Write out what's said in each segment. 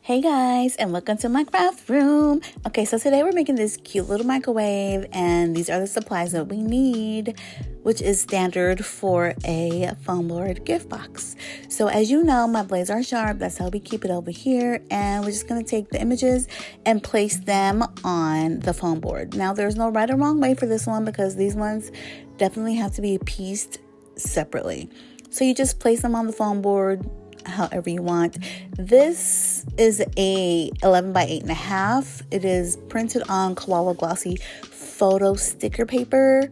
Hey guys, and welcome to my craft room. Okay, so today we're making this cute little microwave, and these are the supplies that we need, which is standard for a foam board gift box. So as you know, my blades are sharp. That's how we keep it over here, and we're just going to take the images and place them on the foam board. Now there's no right or wrong way for this one because these ones definitely have to be pieced separately. So you just place them on the foam board however you want. This is a 11 by 8.5. It is printed on Koala Glossy photo sticker paper.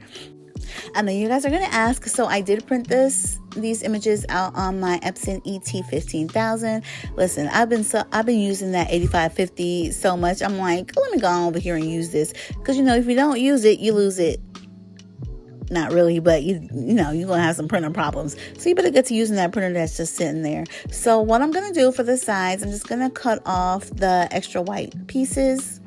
I know you guys are gonna ask, so I did print these images out on my Epson ET15000. Listen, I've been using that 8550 so much. I'm like, let me go on over here and use this, because you know, if you don't use it, you lose it. Not really, but you know you're gonna have some printer problems, so you better get to using that printer that's just sitting there. So what I'm gonna do for the sides, I'm just gonna cut off the extra white pieces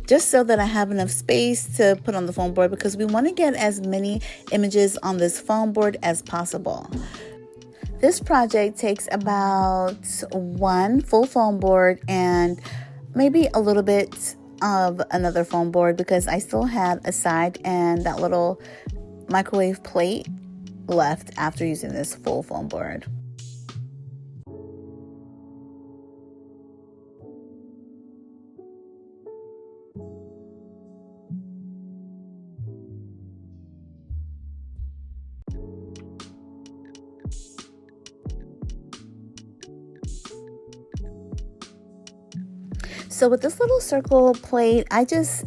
just so that I have enough space to put on the foam board, because we want to get as many images on this foam board as possible. This project takes about one full foam board and maybe a little bit of another foam board, because I still had a side and that little microwave plate left after using this full foam board. So with this little circle plate, I just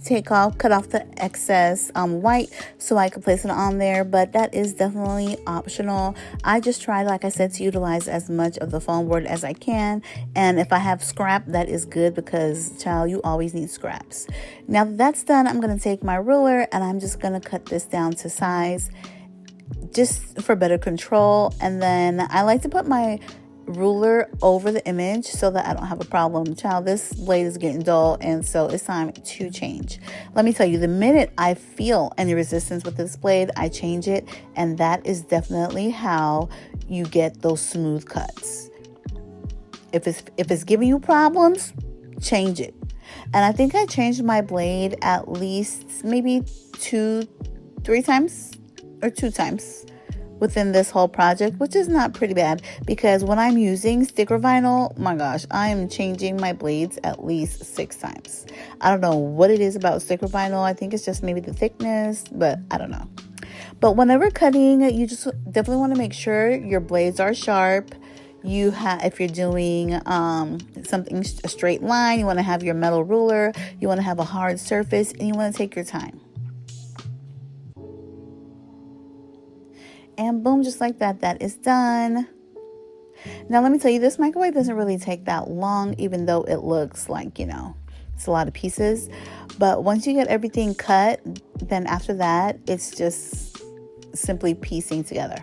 cut off the excess white so I could place it on there, but that is definitely optional. I just try, like I said, to utilize as much of the foam board as I can, and if I have scrap, that is good, because child, you always need scraps. Now that that's done, I'm going to take my ruler and I'm just going to cut this down to size just for better control, and then I like to put my ruler over the image so that I don't have a problem. Child, this blade is getting dull, and so it's time to change. Let me tell you, the minute I feel any resistance with this blade, I change it, and that is definitely how you get those smooth cuts. If it's giving you problems, change it. And I think I changed my blade at least maybe 2-3 times or 2 times within this whole project, which is not pretty bad, because when I'm using sticker vinyl, my gosh, I am changing my blades at least 6 times. I don't know what it is about sticker vinyl. I think it's just maybe the thickness, but I don't know. But whenever cutting, you just definitely want to make sure your blades are sharp. If you're doing a straight line, you want to have your metal ruler, you want to have a hard surface, and you want to take your time. And boom, just like that, that is done. Now, let me tell you, this microwave doesn't really take that long, even though it looks like, it's a lot of pieces. But once you get everything cut, then after that, it's just simply piecing together.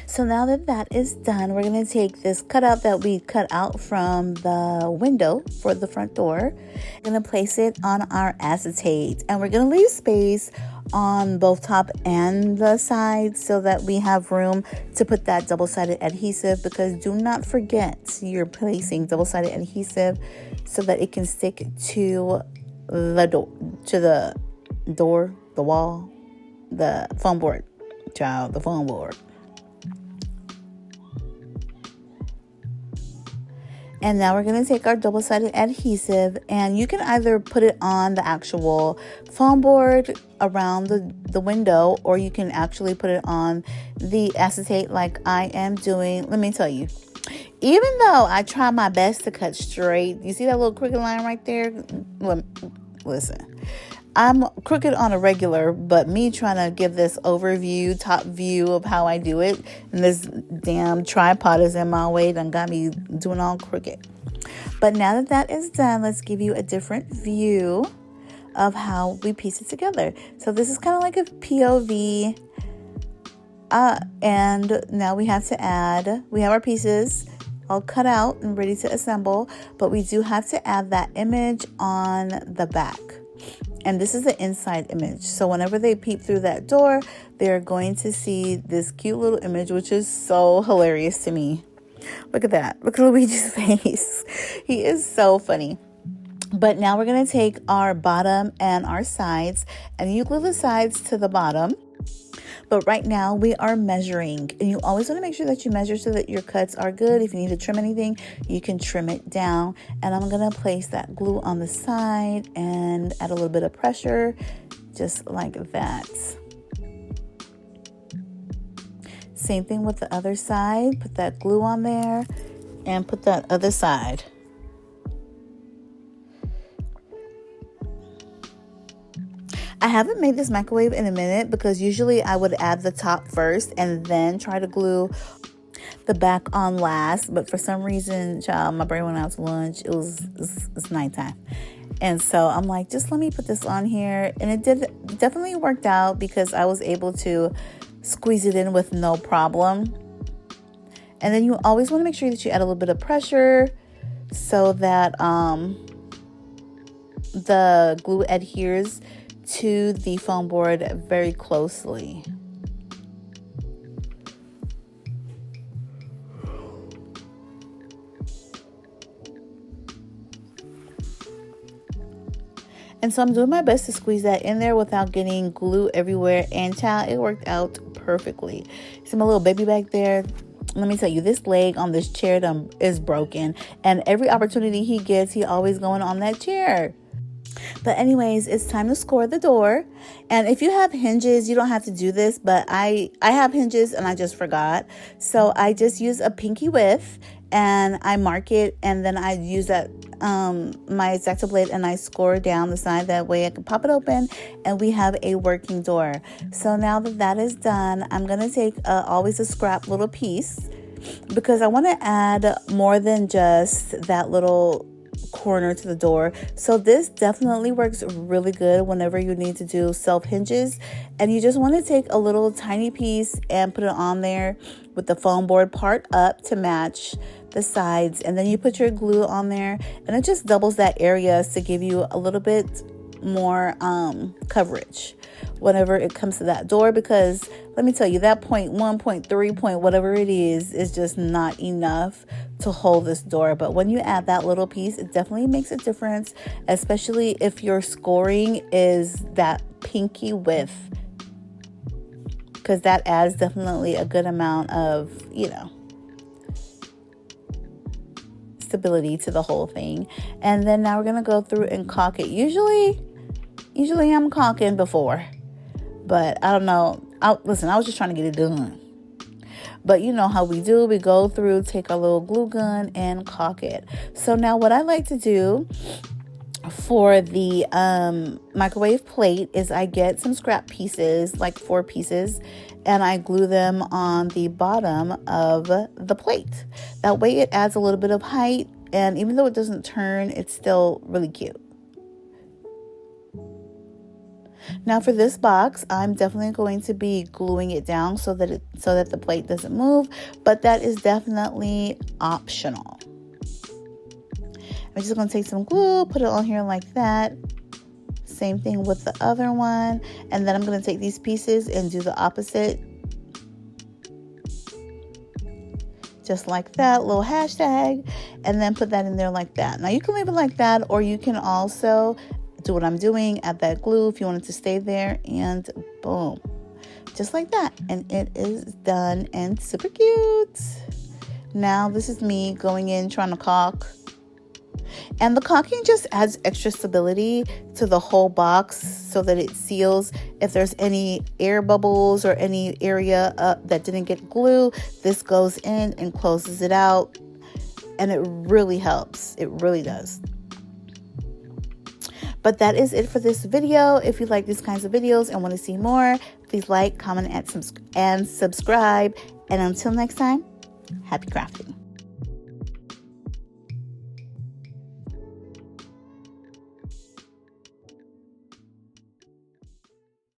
So now that that is done, we're going to take this cutout that we cut out from the window for the front door. We're going to place it on our acetate, and we're going to leave space on both top and the sides so that we have room to put that double-sided adhesive, because do not forget you're placing double-sided adhesive so that it can stick to the door, the wall, the foam board, the foam board. And now we're going to take our double-sided adhesive, and you can either put it on the actual foam board around the window, or you can actually put it on the acetate like I am doing. Let me tell you, even though I try my best to cut straight, you see that little crooked line right there? Listen, I'm crooked on a regular, but me trying to give this overview, top view of how I do it, and this damn tripod is in my way, done got me doing all crooked. But now that that is done, let's give you a different view of how we piece it together. So this is kind of like a POV, and now we have our pieces all cut out and ready to assemble, but we do have to add that image on the back. And this is the inside image. So whenever they peep through that door, they're going to see this cute little image, which is so hilarious to me. Look at that. Look at Luigi's face. He is so funny. But now we're going to take our bottom and our sides, and you glue the sides to the bottom. But right now we are measuring, and you always want to make sure that you measure so that your cuts are good. If you need to trim anything, you can trim it down. And I'm going to place that glue on the side and add a little bit of pressure, just like that. Same thing with the other side. Put that glue on there and put that other side. I haven't made this microwave in a minute, because usually I would add the top first and then try to glue the back on last. But for some reason, child, my brain went out to lunch. It's nighttime. And so I'm like, just let me put this on here. And it definitely worked out, because I was able to squeeze it in with no problem. And then you always want to make sure that you add a little bit of pressure so that the glue adheres to the foam board very closely. And so I'm doing my best to squeeze that in there without getting glue everywhere. And child, it worked out perfectly. See my little baby back there? Let me tell you, this leg on this chair is broken. And every opportunity he gets, he always going on that chair. But anyways, it's time to score the door. And if you have hinges, you don't have to do this, but I have hinges and I just forgot. So I just use a pinky width and I mark it, and then I use that my X-Acto blade and I score down the side. That way I can pop it open and we have a working door. So now that that is done, I'm going to take always a scrap little piece, because I want to add more than just that little corner to the door. So this definitely works really good whenever you need to do self hinges, and you just want to take a little tiny piece and put it on there with the foam board part up to match the sides, and then you put your glue on there, and it just doubles that area to give you a little bit more coverage whenever it comes to that door. Because let me tell you, that 0.1, 0.3, whatever it is just not enough to hold this door. But when you add that little piece, it definitely makes a difference, especially if your scoring is that pinky width, because that adds definitely a good amount of, stability to the whole thing. And then now we're gonna go through and caulk it. Usually I'm caulking before, but I don't know. Listen, I was just trying to get it done. But you know how we do. We go through, take our little glue gun and caulk it. So now what I like to do for the microwave plate is I get some scrap pieces, like 4 pieces, and I glue them on the bottom of the plate. That way it adds a little bit of height, and even though it doesn't turn, it's still really cute. Now for this box, I'm definitely going to be gluing it down so that the plate doesn't move, but that is definitely optional. I'm just going to take some glue, put it on here like that. Same thing with the other one. And then I'm going to take these pieces and do the opposite. Just like that, little hashtag, and then put that in there like that. Now you can leave it like that, or you can also do what I'm doing, add that glue if you want it to stay there, and boom, just like that. And it is done and super cute. Now this is me going in trying to caulk. And the caulking just adds extra stability to the whole box so that it seals. If there's any air bubbles or any area that didn't get glue, this goes in and closes it out. And it really helps. It really does. But that is it for this video. If you like these kinds of videos and want to see more, please like, comment, and subscribe. And until next time, happy crafting.